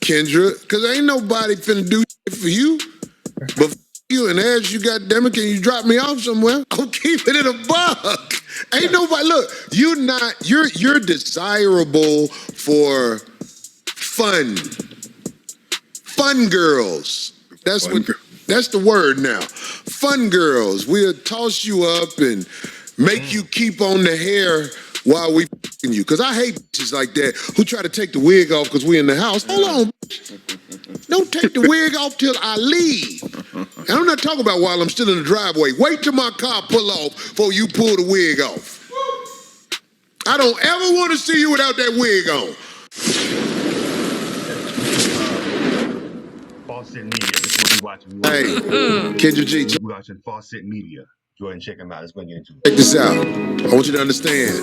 Kendra, because ain't nobody finna do shit for you. But f you, and as you goddammit, can you drop me off somewhere? I'm keeping it a buck. Ain't nobody, look, you're desirable for fun. Fun girls. That's the word now. Fun girls. We'll toss you up and make you keep on the hair while we f***ing you. Because I hate bitches like that who try to take the wig off because we in the house. Hold on, bitch. Don't take the wig off till I leave. And I'm not talking about while I'm still in the driveway. Wait till my car pull off before you pull the wig off. I don't ever want to see you without that wig on. Fawcett Media. This is what we watching. Hey, Kendra G. We watching Fawcett Media. Go ahead and check them out. Let's go and get into it. Check this out. I want you to understand.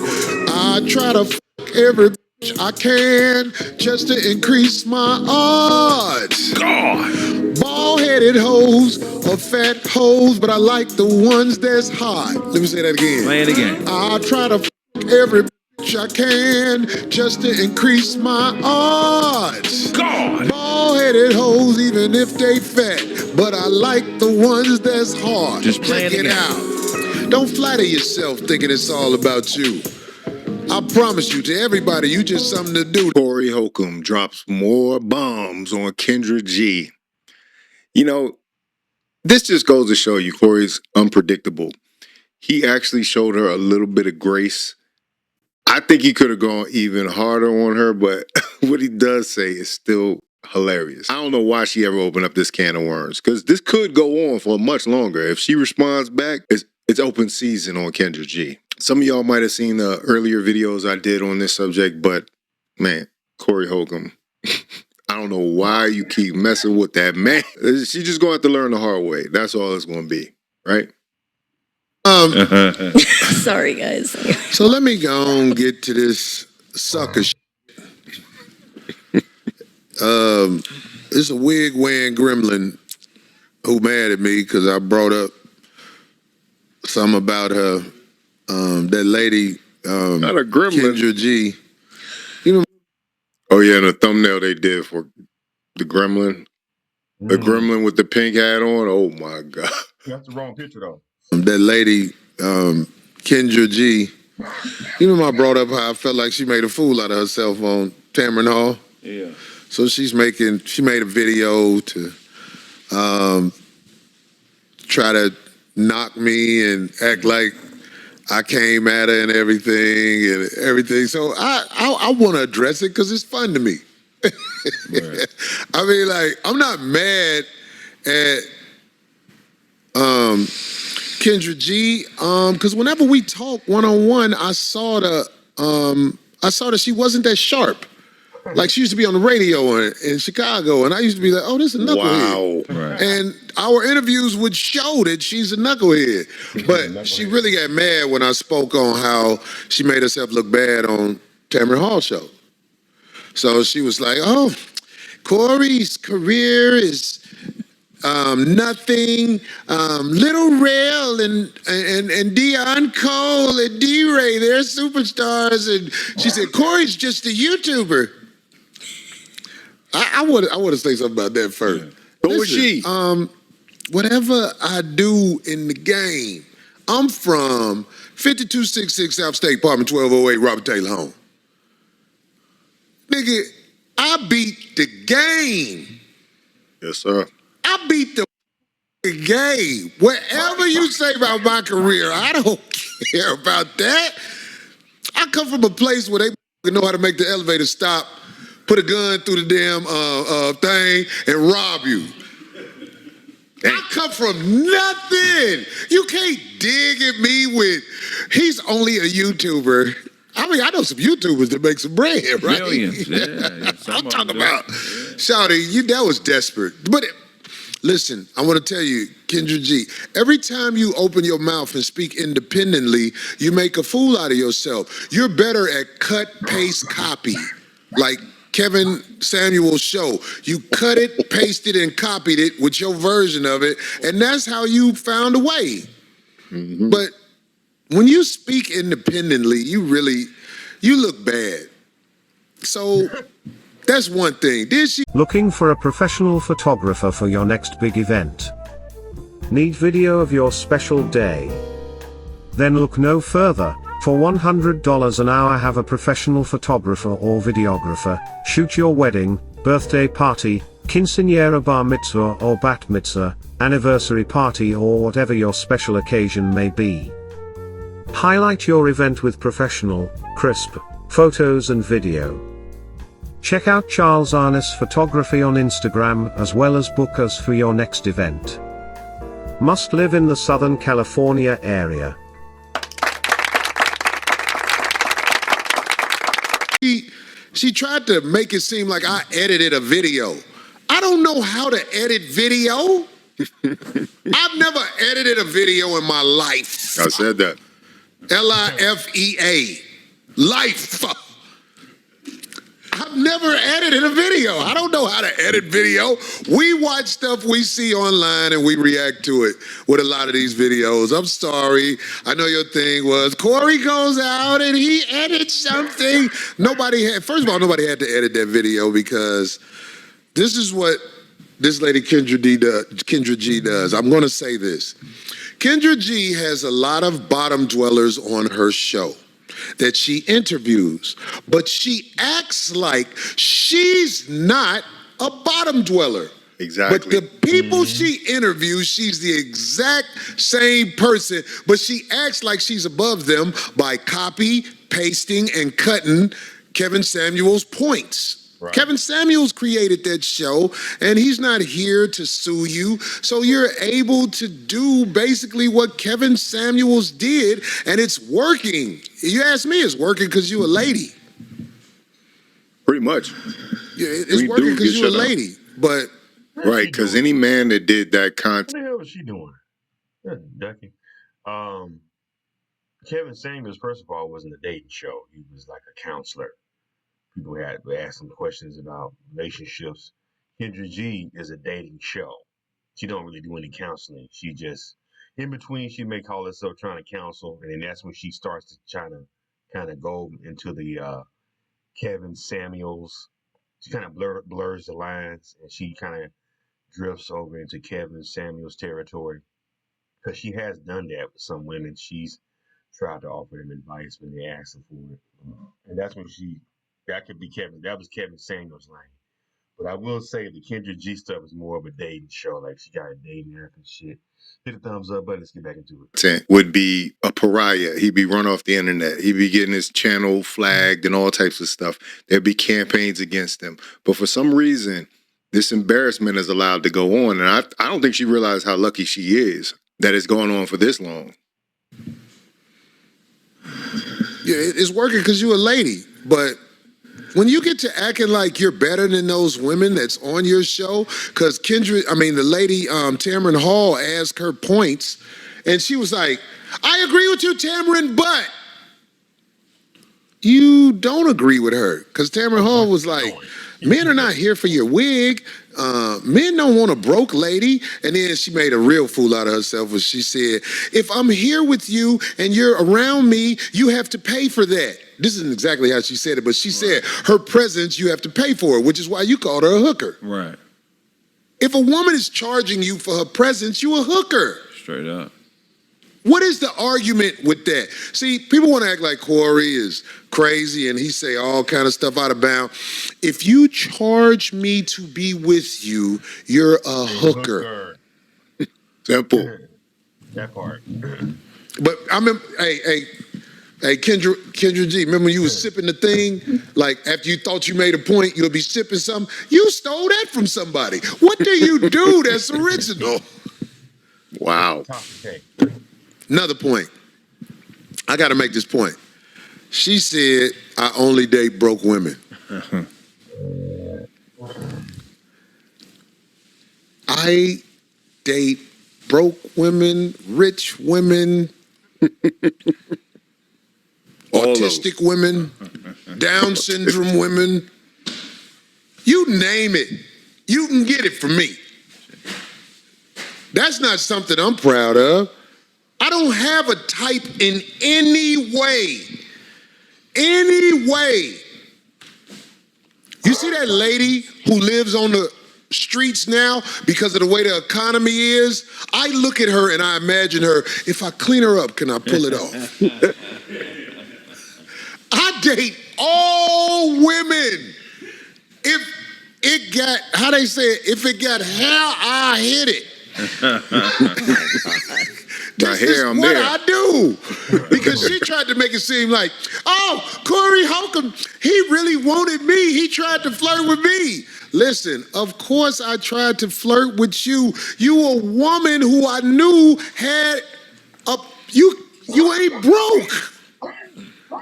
I try to fuck every bitch I can just to increase my odds. God. Bald-headed hoes or fat hoes, but I like the ones that's hot. Let me say that again. Play it again. I try to fuck every bitch I can just to increase my odds. God. Bald-headed hoes, even if they fat, but I like the ones that's hard. Just play Check it again. out. Don't flatter yourself thinking it's all about you. I promise you, to everybody, you just something to do. Cory Holcomb drops more bombs on Kendra G. You know, this just goes to show you Cory's unpredictable. He actually showed her a little bit of grace. I think he could have gone even harder on her, but what he does say is still hilarious. I don't know why she ever opened up this can of worms, because this could go on for much longer. If she responds back, it's open season on Kendra G. Some of y'all might have seen the earlier videos I did on this subject, but man, Cory Holcomb, I don't know why you keep messing with that man. She's just going to have to learn the hard way. That's all it's going to be, right? Sorry, guys. So let me go and get to this sucker shit. It's a wig-wearing gremlin who mad at me because I brought up something about her. That lady, Not a gremlin. Kendra G. You know? Oh yeah, the thumbnail they did for the gremlin. The gremlin with the pink hat on. Oh my God. That's the wrong picture though. That lady, Kendra G. You remember I brought up how I felt like she made a fool out of herself on Tamron Hall? Yeah. So she made a video to try to knock me and act like I came at her and everything. So I want to address it because it's fun to me. Right. I mean, like, I'm not mad at Kendra G, because whenever we talk one-on-one, I saw that she wasn't that sharp. Like, she used to be on the radio in Chicago, and I used to be like, oh, this is a knucklehead. Wow. Right. And our interviews would show that she's a knucklehead. But she really got mad when I spoke on how she made herself look bad on Tamron Hall show. So she was like, oh, Cory's career is nothing. Little Rail and Deion Cole and D-Ray, they're superstars. And she said, Cory's just a YouTuber. I want to say something about that first. Yeah. Who was she? Whatever I do in the game, I'm from 5266 South State, apartment 1208, Robert Taylor home. Nigga, I beat the game. Yes, sir. I beat the game. Whatever you say about my career, I don't care about that. I come from a place where they know how to make the elevator stop, put a gun through the damn thing, and rob you. I come from nothing. You can't dig at me with, he's only a YouTuber. I mean, I know some YouTubers that make some bread, right? Millions. Yeah, I'm talking about. Shawty, that was desperate. But listen, I want to tell you, Kendra G, every time you open your mouth and speak independently, you make a fool out of yourself. You're better at cut, paste, copy. Like Kevin Samuel's show. You cut it, pasted, and copied it with your version of it, and that's how you found a way. Mm-hmm. But when you speak independently, you look bad. So That's one thing. Did she? Looking for a professional photographer for your next big event? Need video of your special day? Then look no further. For $100 an hour, have a professional photographer or videographer shoot your wedding, birthday party, quinceañera, bar mitzvah or bat mitzvah, anniversary party, or whatever your special occasion may be. Highlight your event with professional, crisp photos and video. Check out Charles Arness Photography on Instagram, as well as book us for your next event. Must live in the Southern California area. She tried to make it seem like I edited a video. I don't know how to edit video. I've never edited a video in my life. I said that. Lifea. Life. I've never edited a video. I don't know how to edit video. We watch stuff we see online and we react to it with a lot of these videos. I'm sorry. I know your thing was Cory goes out and he edits something. First of all, nobody had to edit that video, because this is what this lady Kendra G does. I'm going to say this. Kendra G has a lot of bottom dwellers on her show that she interviews, but she acts like she's not a bottom dweller. Exactly. But the people she interviews, she's the exact same person, but she acts like she's above them by copy, pasting, and cutting Kevin Samuels' points. Right. Kevin Samuels created that show, and he's not here to sue you. So you're able to do basically what Kevin Samuels did, and it's working. You ask me, it's working because you're a lady. Pretty much. Yeah, it's working because you're a lady. But right, because any man that did that content. What the hell was she doing? Ducky. Kevin Samuels, first of all, wasn't a dating show. He was like a counselor. People had asked him questions about relationships. Kendra G is a dating show. She don't really do any counseling. She just, in between, she may call herself trying to counsel, and then that's when she starts to try to kind of go into the Kevin Samuels. She kind of blurs the lines, and she kind of drifts over into Kevin Samuels territory, because she has done that with some women. She's tried to offer them advice when they ask her for it, and that's when that was Kevin Samuels' lane. But I will say the Kendra G stuff is more of a dating show. Like, she got a dating app and shit. Hit the thumbs up button. Let's get back into it. Would be a pariah. He'd be run off the internet. He'd be getting his channel flagged and all types of stuff. There'd be campaigns against him. But for some reason, this embarrassment is allowed to go on. And I don't think she realized how lucky she is that it's going on for this long. Yeah, it's working because you're a lady. But when you get to acting like you're better than those women that's on your show, because the lady Tamron Hall asked her points, and she was like, I agree with you, Tamron, but you don't agree with her. Because Tamron Hall was like, men are not here for your wig. Men don't want a broke lady. And then she made a real fool out of herself when she said, if I'm here with you and you're around me, you have to pay for that. This isn't exactly how she said it, but she said her presence, you have to pay for it, which is why you called her a hooker. Right. If a woman is charging you for her presence, you a hooker. Straight up. What is the argument with that? See, people want to act like Cory is crazy and he say all kind of stuff out of bounds. If you charge me to be with you, you're a hooker. Simple. That part. But I remember, hey, Kendra G, remember when you was sipping the thing? Like, after you thought you made a point, you'll be sipping something. You stole that from somebody. What do you do that's original? Wow. Another point. I got to make this point. She said, I only date broke women. I date broke women, rich women, autistic women, Down syndrome women. You name it. You can get it from me. That's not something I'm proud of. I don't have a type in any way. Any way. You see that lady who lives on the streets now because of the way the economy is? I look at her and I imagine her, if I clean her up, can I pull it off? I date all women. If it got, how they say it, if it got hair, I hit it. This is what I do. Because she tried to make it seem like, oh, Cory Holcomb, he really wanted me. He tried to flirt with me. Listen, of course I tried to flirt with you. You a woman who I knew had a, you ain't broke.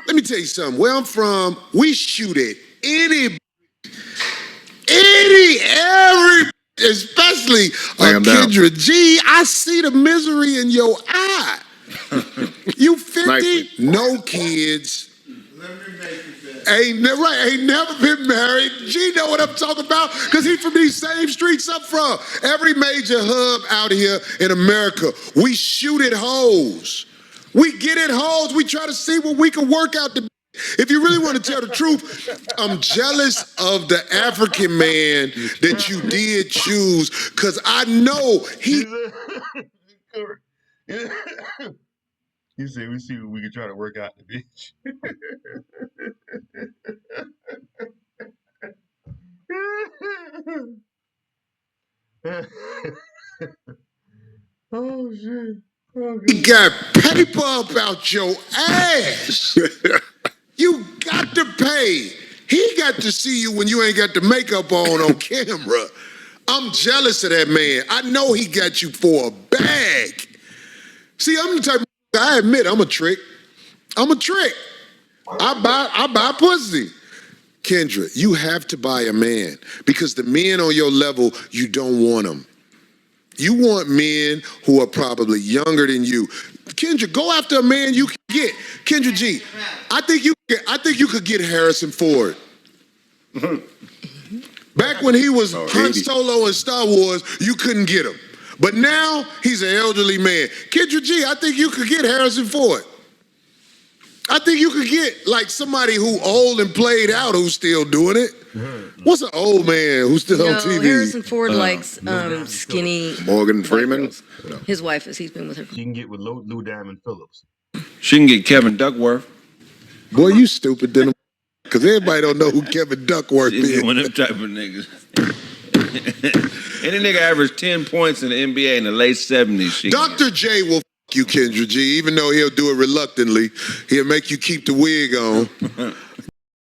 Let me tell you something. Where I'm from, we shoot at every, especially Kendra G. I see the misery in your eye. You 50, no kids. Ain't never been married. G know what I'm talking about because he from these same streets I'm from. Every major hub out here in America, we shoot at hoes. We get at hoes. We try to see what we can work out. If you really want to tell the truth, I'm jealous of the African man that you did choose because I know he. You said we see what we can try to work out the bitch. Oh shit. Oh, he got paper about your ass. You got to pay. He got to see you when you ain't got the makeup on camera. I'm jealous of that man. I know he got you for a bag. See, I'm the type of, I admit I'm a trick. I'm a trick. I buy pussy. Kendra, you have to buy a man because the men on your level, you don't want them. You want men who are probably younger than you. Kendra, go after a man you can get. Kendra G, I think you could get Harrison Ford. Back when he was Han Solo in Star Wars, you couldn't get him. But now he's an elderly man. Kendra G, I think you could get Harrison Ford. I think you could get like somebody who old and played out who's still doing it. What's an old man who's still on TV? Harrison Ford likes skinny. Morgan Freeman. His wife is. He's been with her. She can get with Lou Diamond Phillips. She can get Kevin Duckworth. Boy, you stupid than because everybody don't know who Kevin Duckworth is. One of them type of niggas. Any nigga averaged 10 points in the NBA in the late 70s. Dr. J will f you, Kendra G, even though he'll do it reluctantly. He'll make you keep the wig on.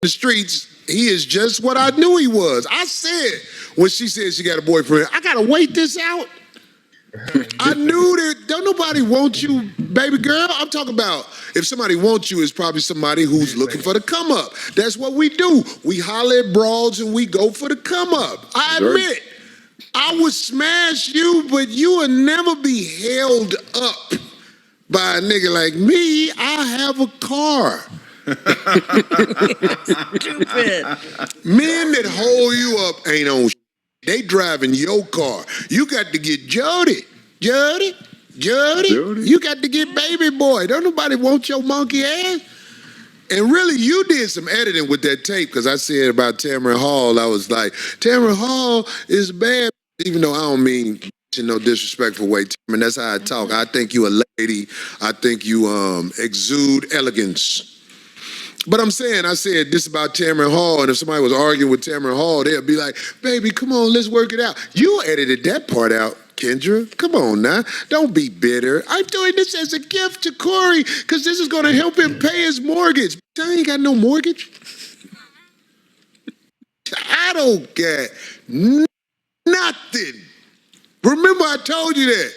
The streets, he is just what I knew he was. I said, when she said she got a boyfriend, I gotta wait this out. I knew that don't nobody want you, baby girl. I'm talking about if somebody wants you, it's probably somebody who's looking for the come up. That's what we do. We holler at broads and we go for the come up. I admit, I would smash you, but you would never be held up by a nigga like me. I have a car. Stupid. Men that hold you up ain't on shit. They driving your car. You got to get Jody. Jody. You got to get baby boy. Don't nobody want your monkey ass. And really, you did some editing with that tape because I said about Tamron Hall, I was like, Tamron Hall is bad, even though I don't mean in no disrespectful way. Tamron, that's how I talk. I think you a lady. I think you exude elegance. But I said this about Tamron Hall, and if somebody was arguing with Tamron Hall, they'd be like, baby, come on, let's work it out. You edited that part out, Kendra. Come on now. Don't be bitter. I'm doing this as a gift to Cory because this is going to help him pay his mortgage. I ain't got no mortgage. I don't get nothing. Remember I told you that.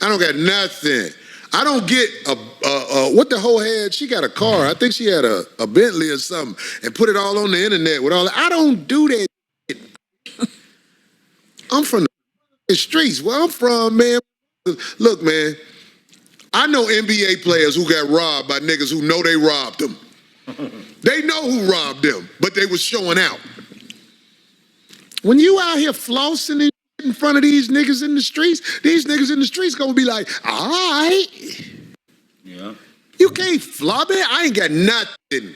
I don't got nothing. I don't get what the hoe had. She got a car. I think she had a Bentley or something and put it all on the internet with all that. I don't do that shit. I'm from the streets. Where I'm from, man. Look, man, I know NBA players who got robbed by niggas who know they robbed them. They know who robbed them, but they was showing out. When you out here flossing in front of these niggas in the streets gonna be like, all right. Yeah. You can't flop it. I ain't got nothing.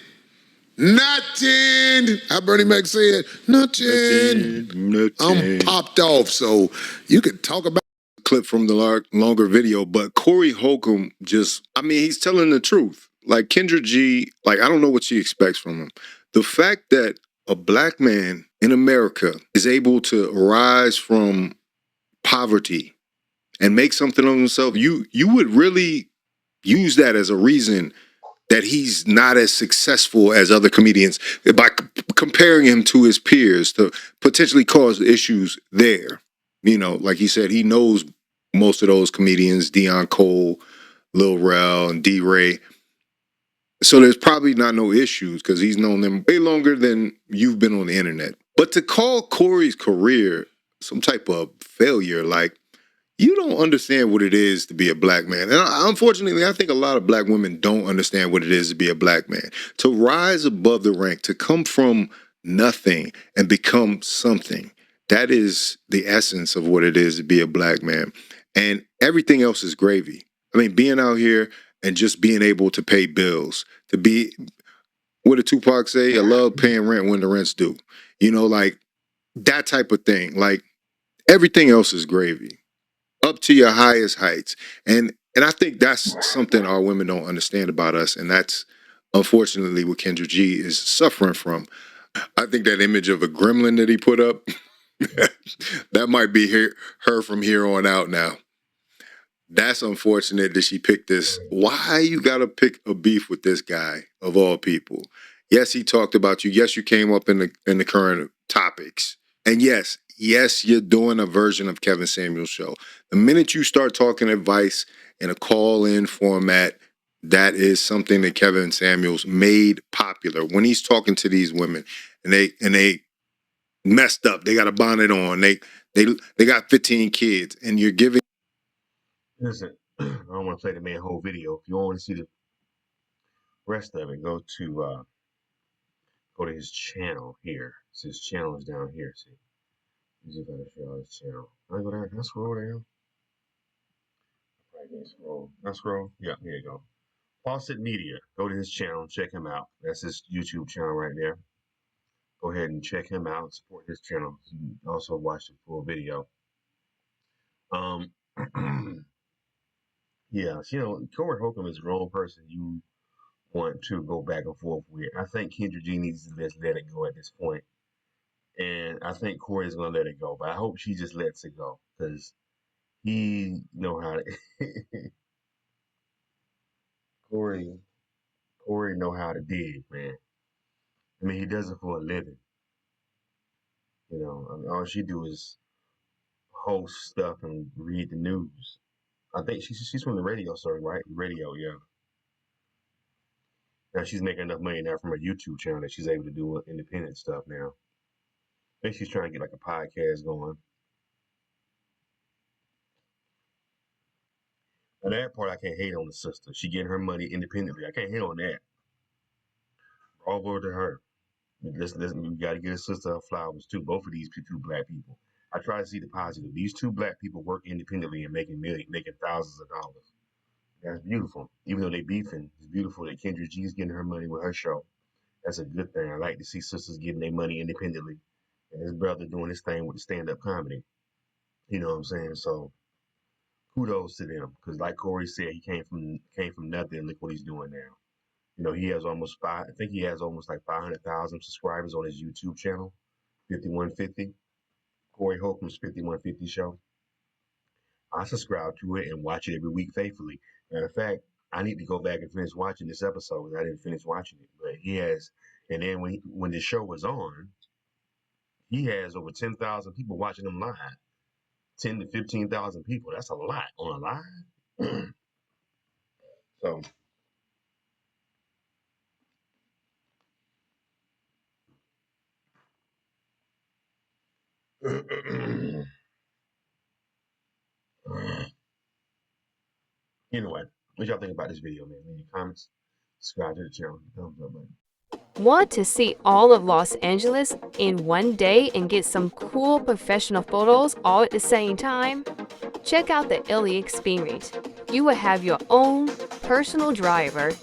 Nothing. How Bernie Mac said, nothing. I'm Nothing. popped off, so you could talk about Clip from the longer video, but Cory Holcomb he's telling the truth. Like Kendra G, like I don't know what she expects from him. The fact that a black man in America is able to rise from poverty and make something of himself, you would really use that as a reason that he's not as successful as other comedians by comparing him to his peers to potentially cause issues there. You know, like he said, he knows most of those comedians, Deion Cole, Lil Rel, and D-Ray. So there's probably not no issues because he's known them way longer than you've been on the internet. But to call Cory's career some type of failure, like, you don't understand what it is to be a black man. And unfortunately, I think a lot of black women don't understand what it is to be a black man. To rise above the rank, to come from nothing and become something, that is the essence of what it is to be a black man. And everything else is gravy. I mean, being out here and just being able to pay bills, to be, what did Tupac say? I love paying rent when the rent's due. You know, like that type of thing. Like everything else is gravy. Up to your highest heights. And I think that's something our women don't understand about us. And that's unfortunately what Kendra G is suffering from. I think that image of a gremlin that he put up, that might be her from here on out now. That's unfortunate that she picked this. Why you gotta pick a beef with this guy of all people? Yes, he talked about you. Yes, you came up in the current topics. And yes, you're doing a version of Kevin Samuel's show. The minute you start talking advice in a call-in format, that is something that Kevin Samuels made popular. When he's talking to these women and they messed up, they got a bonnet on, they got 15 kids, and you're giving. Listen, I don't want to play the man whole video. If you want to see the rest of it, go to his channel here. So his channel is down here. See, let's see if I can show his channel. I go down. Can I scroll down? I can't scroll. Can I scroll? Yeah, here you go. Fawcett Media. Go to his channel. Check him out. That's his YouTube channel right there. Go ahead and check him out. Support his channel. You can also watch the full video. Yeah, you know, Cory Holcomb is the wrong person you want to go back and forth with. I think Kendra G needs to just let it go at this point. And I think Cory's gonna let it go, but I hope she just lets it go because he know how to Cory know how to dig, man. I mean, he does it for a living. You know, I mean, all she do is host stuff and read the news. I think she's from the radio, sorry, right? Radio, yeah. Now she's making enough money now from her YouTube channel that she's able to do independent stuff now. I think she's trying to get like a podcast going. And that part I can't hate on the sister. She getting her money independently. I can't hate on that. All over to her. Listen, we got to get a sister her flowers too. Both of these two black people. I try to see the positive. These two black people work independently and making thousands of dollars. That's beautiful. Even though they beefing, it's beautiful that Kendra G is getting her money with her show. That's a good thing. I like to see sisters getting their money independently, and his brother doing his thing with the stand-up comedy. You know what I'm saying? So kudos to them, because like Cory said, he came from nothing. And look what he's doing now. You know, he has almost I think he has almost like 500,000 subscribers on his YouTube channel, 5150. Cory Holcomb's 5150 show. I subscribe to it and watch it every week faithfully. Matter of fact, I need to go back and finish watching this episode. I didn't finish watching it, but he has. And then when the show was on, he has over 10,000 people watching him live. 10 to 15,000 people. That's a lot on a live. So. Anyway, what y'all think about this video, man? Leave your comments, subscribe to the channel, thumbs up button. Want to see all of Los Angeles in one day and get some cool professional photos all at the same time? Check out the Illy Experience. You will have your own personal driver /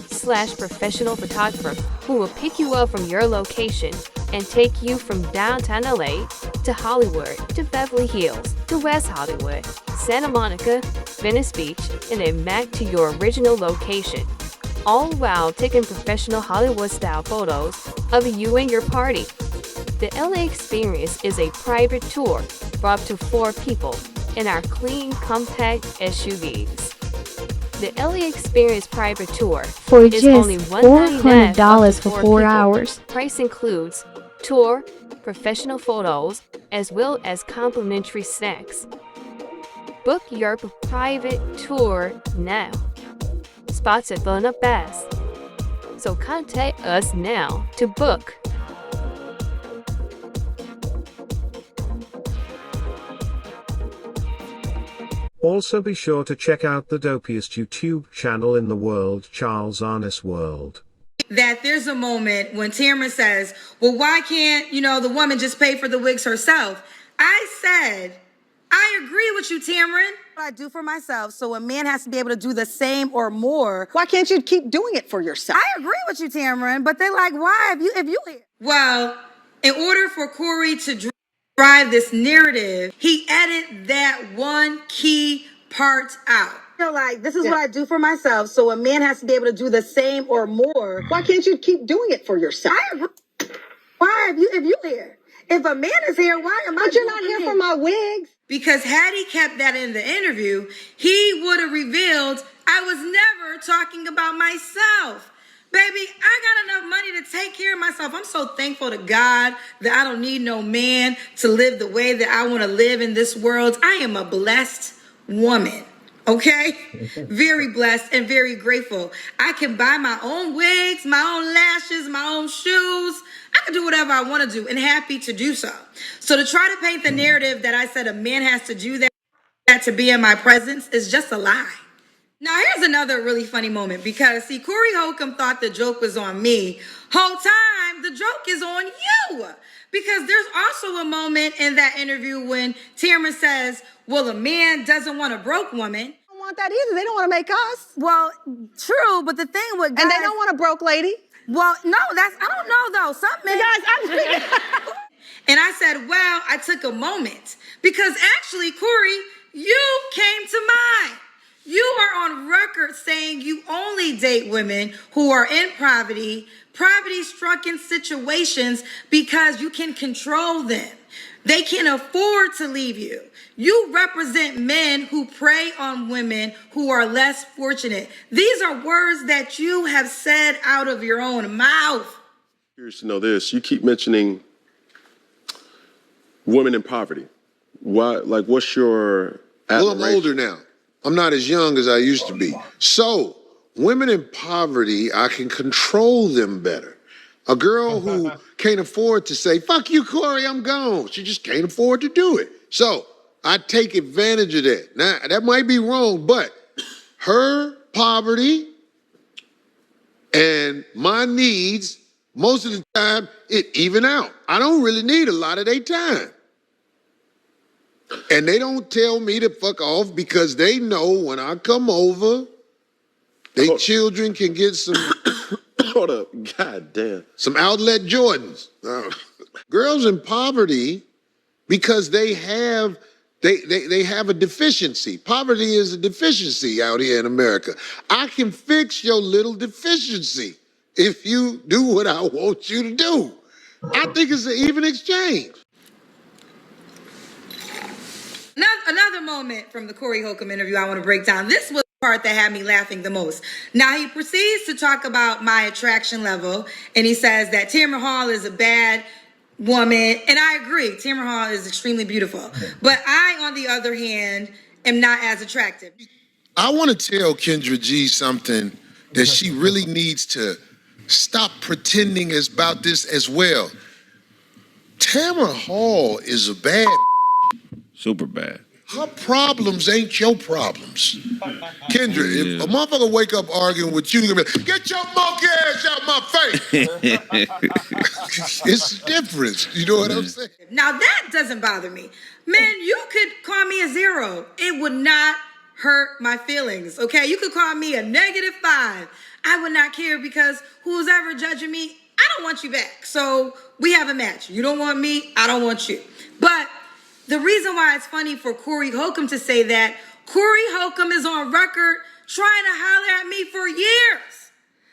professional photographer who will pick you up from your location and take you from downtown LA to Hollywood, to Beverly Hills, to West Hollywood, Santa Monica, Venice Beach, and then back to your original location, all while taking professional Hollywood-style photos of you and your party. The LA Experience is a private tour for up to 4 people in our clean, compact SUVs. The LA Experience private tour For is just only $199 $400 for 4 people. hours. Price includes tour, professional photos, as well as complimentary snacks. Book your private tour now. Spots are filling up fast, so contact us now to book. Also be sure to check out the dopiest YouTube channel in the world, Charles Arness World. That there's a moment when Tamara says, well, why can't, the woman just pay for the wigs herself? I said, I agree with you, Tamara. What I do for myself, so a man has to be able to do the same or more. Why can't you keep doing it for yourself? I agree with you, Tamara, but they're like, why? If you Well, in order for Cory to drive this narrative, he edited that one key part out. Like, this is what I do for myself, so a man has to be able to do the same or more. Why can't you keep doing it for yourself? I agree. Why if you here? If a man is here, why am I? But you're not here for my wigs. Because had he kept that in the interview, he would have revealed I was never talking about myself. Baby, I got enough money to take care of myself. I'm so thankful to God that I don't need no man to live the way that I want to live in this world. I am a blessed woman. Okay? Very blessed and very grateful. I can buy my own wigs, my own lashes, my own shoes. I can do whatever I want to do and happy to do so. So to try to paint the narrative that I said a man has to do that to be in my presence is just a lie. Now here's another really funny moment because see, Cory Holcomb thought the joke was on me. Whole time, the joke is on you. Because there's also a moment in that interview when Tamara says, well, a man doesn't want a broke woman. Don't want that either. They don't want to make us. Well, true, but the thing with guys... And they don't want a broke lady. Well, no, I don't know though. Some men... Guys, I'm speaking... And I said, well, I took a moment. Because actually, Cory, you came to mind. You are on record saying you only date women who are in poverty-stricken situations because you can control them. They can afford to leave you. You represent men who prey on women who are less fortunate. These are words that you have said out of your own mouth. Curious to know this. You keep mentioning women in poverty. Why? Like, what's your admiration? Well, I'm older now. I'm not as young as I used to be. So, women in poverty, I can control them better. A girl who can't afford to say, fuck you, Cory, I'm gone. She just can't afford to do it. So, I take advantage of that. Now, that might be wrong, but her poverty and my needs, most of the time, it even out. I don't really need a lot of their time. And they don't tell me to fuck off because they know when I come over, they children can get some... Hold up, God damn. Some outlet Jordans. Girls in poverty, because they have a deficiency. Poverty is a deficiency out here in America. I can fix your little deficiency if you do what I want you to do. I think it's an even exchange. Another moment from the Cory Holcomb interview I want to break down. This was the part that had me laughing the most. Now he proceeds to talk about my attraction level, and he says that Tamara Hall is a bad woman, and I agree. Tamara Hall is extremely beautiful, but I, on the other hand, am not as attractive. I want to tell Kendra G something that she really needs to stop pretending about this as well. Tamara Hall is a bad. Super bad. Her problems ain't your problems. Kendra, if a motherfucker wake up arguing with you, you're gonna be like, get your monkey ass out my face. It's a difference. You know what I'm saying? Now that doesn't bother me. Man, you could call me a zero. It would not hurt my feelings, okay? You could call me a -5. I would not care because who's ever judging me, I don't want you back. So we have a match. You don't want me, I don't want you. But the reason why it's funny for Cory Holcomb to say that, Cory Holcomb is on record trying to holler at me for years.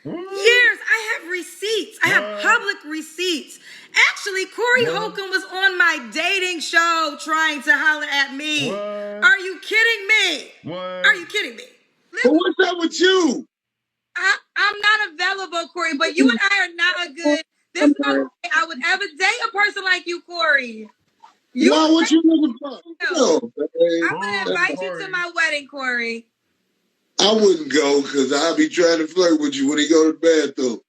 Years. I have receipts. I have public receipts. Actually, Cory Holcomb was on my dating show trying to holler at me. Are you kidding me? Are you kidding me? But what's up with you? I'm not available, Cory, but you and I are not a good. There's no way I would ever date a person like you, Cory. Why? What you looking for? No, I'm gonna invite you to my wedding, Cory. I wouldn't go because I'll be trying to flirt with you when he go to the bathroom.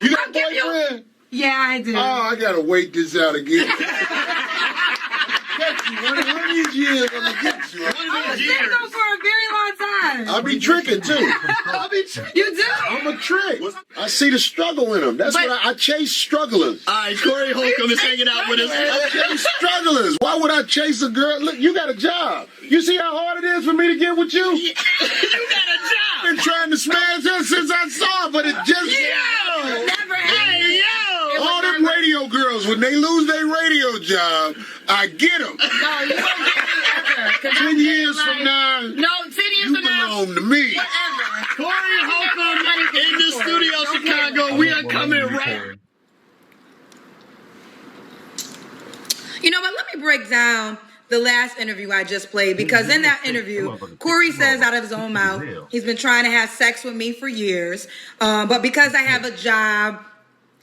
You got a boyfriend? Yeah, I do. Oh, I gotta wait this out again. One of these years, I'm gonna get you. I'm single for a very long time. I'll be tricking too. You do? I'm a trick. I see the struggle in them. That's what I chase strugglers. All right, Cory Holcomb is hanging out with us. I chase strugglers. Why would I chase a girl? Look, you got a job. You see how hard it is for me to get with you? You got a job. I've been trying to smash her since I saw her, but it just... Never happened. All them radio girls, when they lose their radio job, I get them. No, you won't get me ever. 10 years from now, No, 10 years you from now. belong to me. Whatever. Cory Holcomb in the studio, Chicago. We are coming right. You know what? Let me break down the last interview I just played, because in that interview, Cory says out of his own mouth, he's been trying to have sex with me for years, but because I have a job,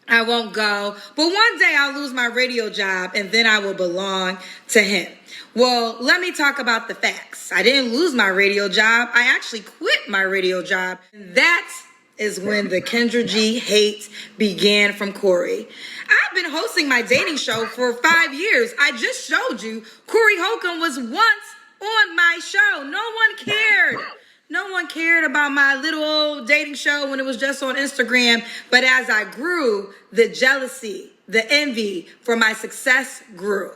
I won't go. But one day I'll lose my radio job and then I will belong to him. Well, let me talk about the facts. I didn't lose my radio job. I actually quit my radio job. That is when the Kendra G hate began from Cory. I've been hosting my dating show for 5 years. I just showed you Cory Holcomb was once on my show. No one cared. No one cared about my little old dating show when it was just on Instagram. But as I grew, the jealousy, the envy for my success grew.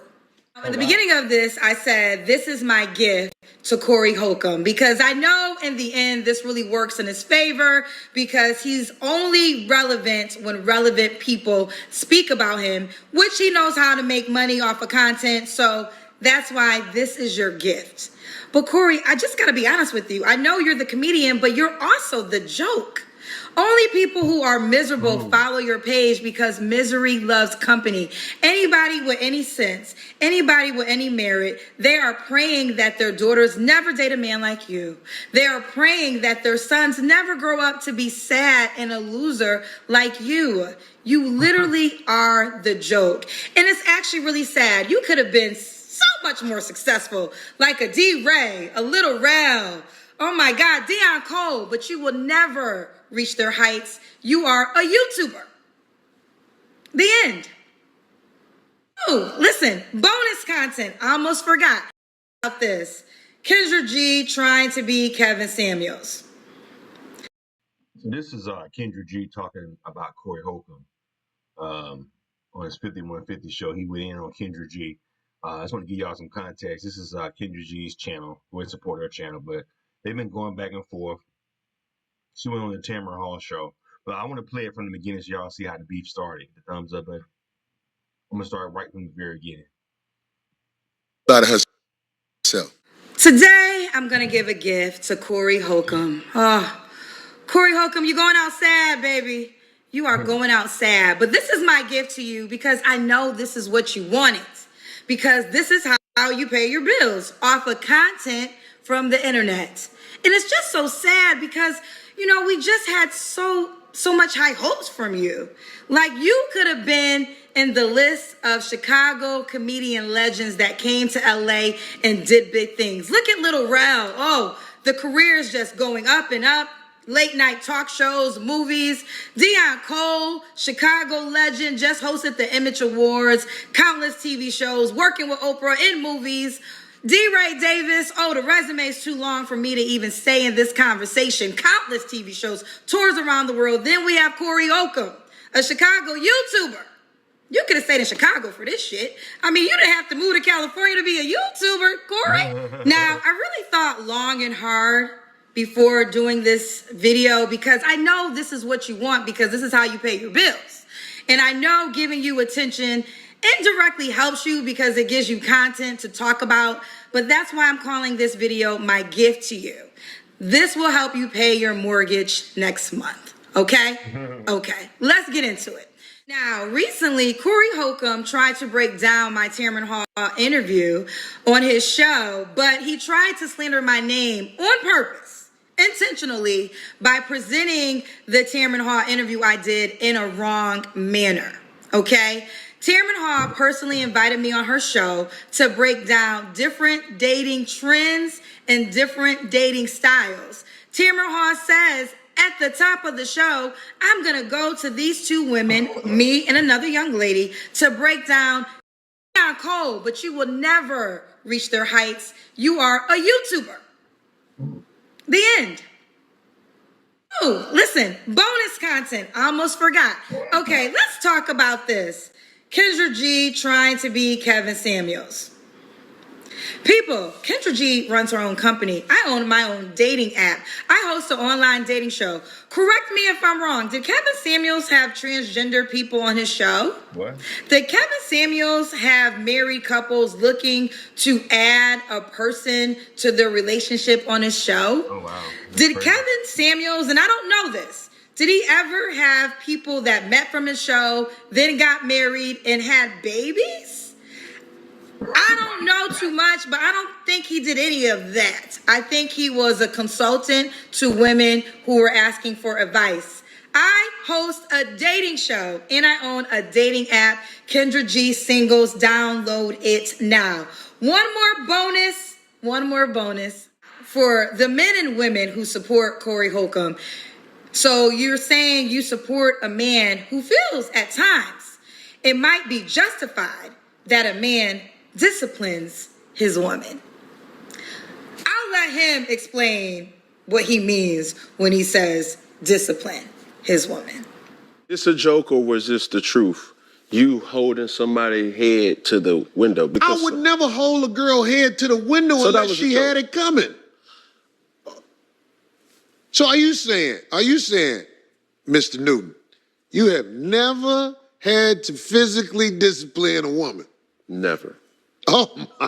In the beginning of this, I said, this is my gift to Cory Holcomb, because I know in the end, this really works in his favor, because he's only relevant when relevant people speak about him, which he knows how to make money off of content. So that's why this is your gift. But Cory, I just gotta be honest with you. I know you're the comedian, but you're also the joke. Only people who are miserable follow your page because misery loves company. Anybody with any sense, anybody with any merit, they are praying that their daughters never date a man like you. They are praying that their sons never grow up to be sad and a loser like you. You literally are the joke. And it's actually really sad. You could have been so much more successful, like a D-Ray, a Little Rel, oh my God, Deion Cole, but you will never reach their heights. You are a YouTuber. The end. Oh, listen, bonus content. I almost forgot about this. Kendra G trying to be Kevin Samuels. So this is Kendra G talking about Cory Holcomb on his 5150 show. He went in on Kendra G. I just want to give y'all some context. This is Kendra G's channel. Go ahead and support her channel, but they've been going back and forth. She went on the Tamara Hall show, but I want to play it from the beginning so y'all see how the beef started. The thumbs up button. I'm gonna start right from the very beginning. Out of herself. Today, I'm gonna give a gift to Cory Holcomb. Oh, Cory Holcomb, you're going out sad, baby. You are going out sad. But this is my gift to you because I know this is what you wanted. Because this is how you pay your bills, off of content from the internet. And it's just so sad because, you know, we just had so much high hopes from you. Like, you could have been in the list of Chicago comedian legends that came to LA and did big things. Look at Little Rel. Oh, the career is just going up and up. Late night talk shows, movies. Deion Cole, Chicago legend, just hosted the Image Awards, countless TV shows, working with Oprah in movies. D-Ray Davis, oh, the resume is too long for me to even stay in this conversation. Countless TV shows, tours around the world. Then we have Cory Holcomb, a Chicago YouTuber. You could have stayed in Chicago for this shit. I mean, you didn't have to move to California to be a YouTuber, Cory. Now, I really thought long and hard before doing this video because I know this is what you want because this is how you pay your bills. And I know giving you attention indirectly helps you because it gives you content to talk about, but that's why I'm calling this video my gift to you. This will help you pay your mortgage next month, okay? Okay, let's get into it. Now, recently, Cory Holcomb tried to break down my Tamron Hall interview on his show, but he tried to slander my name on purpose, intentionally, by presenting the Tamron Hall interview I did in a wrong manner, okay? Tamron Hall personally invited me on her show to break down different dating trends and different dating styles. Tamron Hall says at the top of the show, I'm gonna go to these two women, me and another young lady, to break down cold, but you will never reach their heights. You are a YouTuber. The end. Oh, listen, bonus content. I almost forgot. Okay, let's talk about this. Kendra G trying to be Kevin Samuels. People, Kendra G runs her own company. I own my own dating app. I host an online dating show. Correct me if I'm wrong. Did Kevin Samuels have transgender people on his show? What? Did Kevin Samuels have married couples looking to add a person to their relationship on his show? Oh, wow. Did Kevin Samuels, and I don't know this, did he ever have people that met from his show, then got married and had babies? I don't know too much, but I don't think he did any of that. I think he was a consultant to women who were asking for advice. I host a dating show and I own a dating app, Kendra G Singles. Download it now. One more bonus for the men and women who support Cory Holcomb. So you're saying you support a man who feels at times it might be justified that a man disciplines his woman. I'll let him explain what he means when he says discipline his woman. Is this a joke or was this the truth? You holding somebody's head to the window? Because I would never hold a girl head to the window unless she had it coming. So are you saying, Mr. Newton, you have never had to physically discipline a woman? Never. Oh my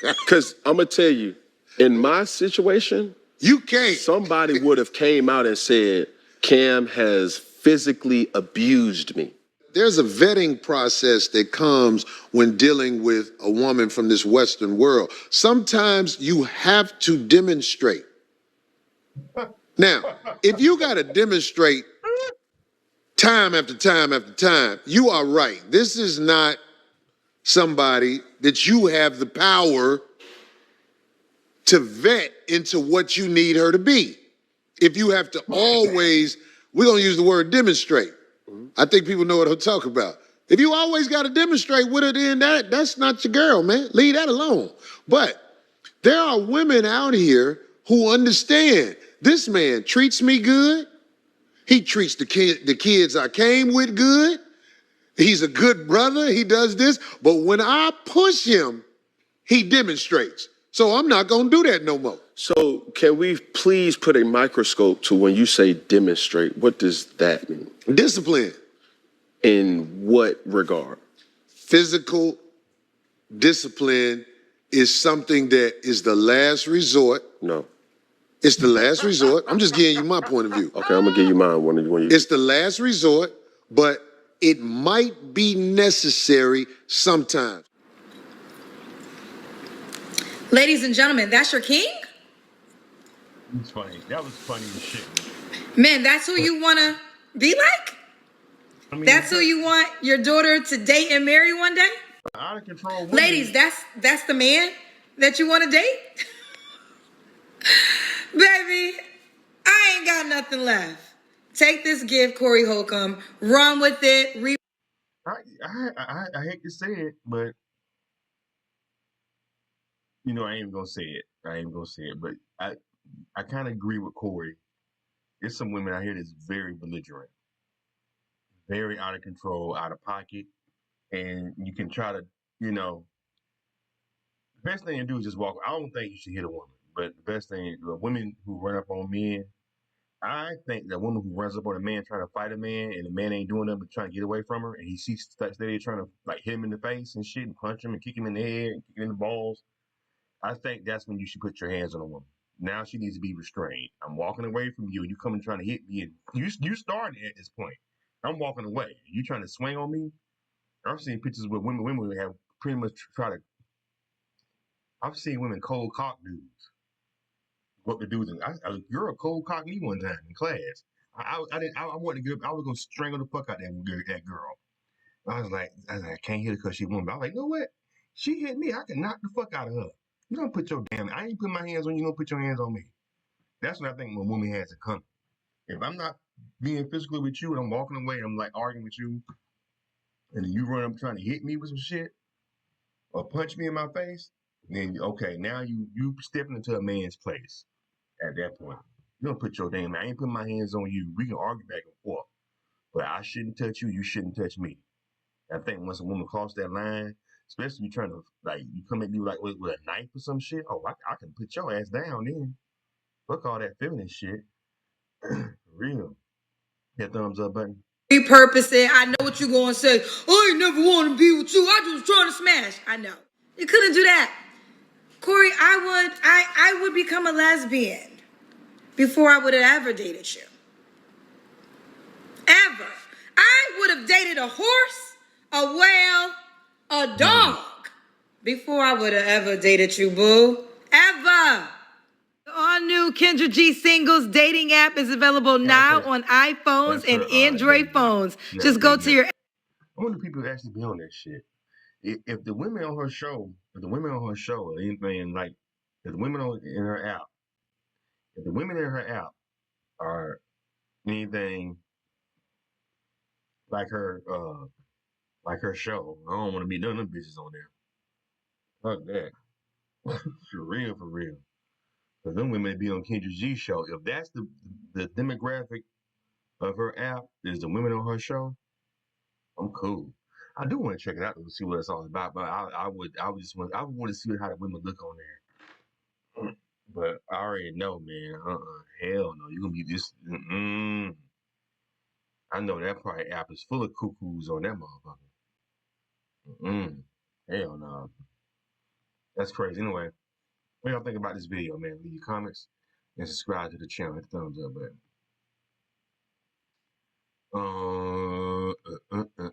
God. Because I'm going to tell you, in my situation, you can't. Somebody would have came out and said, Cam has physically abused me. There's a vetting process that comes when dealing with a woman from this Western world. Sometimes you have to demonstrate. Now, if you got to demonstrate time after time after time, you are right. This is not somebody that you have the power to vet into what you need her to be. If you have to always, we're going to use the word demonstrate. I think people know what I'm talking about. If you always got to demonstrate with her, then that's not your girl, man. Leave that alone. But there are women out here who understand this man treats me good. He treats the kids I came with good. He's a good brother. He does this. But when I push him, he demonstrates. So I'm not going to do that no more. So can we please put a microscope to when you say demonstrate? What does that mean? Discipline. In what regard? Physical discipline is something that is the last resort. No. It's the last resort. I'm just giving you my point of view. Okay, I'm going to give you mine. When you. It's the last resort, but it might be necessary sometimes. Ladies and gentlemen, that's your king? It's funny. That was funny as shit. Man, that's who you want to be like? I mean, that's who you want your daughter to date and marry one day? Out of control woman. Ladies, that's the man that you want to date? Baby, I ain't got nothing left. Take this gift, Cory Holcomb. Run with it. I hate to say it, but you know I ain't even gonna say it. But I kind of agree with Cory. There's some women out here that's very belligerent, very out of control, out of pocket. and you can try to, you know, the best thing to do is just walk. I don't think you should hit a woman, but the best thing, women who run up on men, I think that woman who runs up on a man trying to fight a man, and the man ain't doing nothing but trying to get away from her, and he sees steady trying to like hit him in the face and shit, and punch him and kick him in the head, and kick him in the balls. I think that's when you should put your hands on a woman. Now she needs to be restrained. I'm walking away from you, and you coming trying to hit me, and you starting at this point. I'm walking away. You trying to swing on me? I've seen pictures where women have pretty much try to. I've seen women cold cock dudes. What the dudes? You're a cold cock me one time in class. I didn't. I wanted to get. I was gonna strangle the fuck out that girl. I can't hit her because she won. But I was like, you know what? She hit me. I can knock the fuck out of her. You don't put your damn. I ain't put my hands on you. You don't put your hands on me. That's what I think when a woman has it coming. If I'm not being physically with you and I'm walking away, and I'm like arguing with you, and then you run up trying to hit me with some shit or punch me in my face, then okay, now you stepping into a man's place at that point. You don't put your damn. I ain't putting my hands on you. We can argue back and forth, but I shouldn't touch you. You shouldn't touch me. I think once a woman cross that line, especially you trying to like you come at me like with a knife or some shit. Oh, I can put your ass down then. Fuck all that feminine shit. For real. That thumbs up button. Repurpose it. I know what you're going to say. I ain't never want to be with you. I just trying to smash. I know. You couldn't do that. Cory, I would become a lesbian before I would have ever dated you. Ever. I would have dated a horse, a whale, a dog before I would have ever dated you, boo. Ever. The all-new Kendra G singles dating app is available now on iPhones and Android phones. Just go to your... I wonder if people actually be on that shit. If the women on her show, or anything like, if the women in her app, if the women in her app are anything like her show, I don't want to be none of them bitches on there. Fuck that. For real, for real. Because them women be on Kendra G's show. If that's the demographic of her app, is the women on her show, I'm cool. I do want to check it out to see what it's all about, but I would want to see how the women look on there. But I already know, man. Hell no. You're gonna be this. I know that probably app is full of cuckoos on that motherfucker. Hell no. That's crazy. Anyway, what y'all think about this video, man? Leave your comments and subscribe to the channel. Hit the thumbs up button.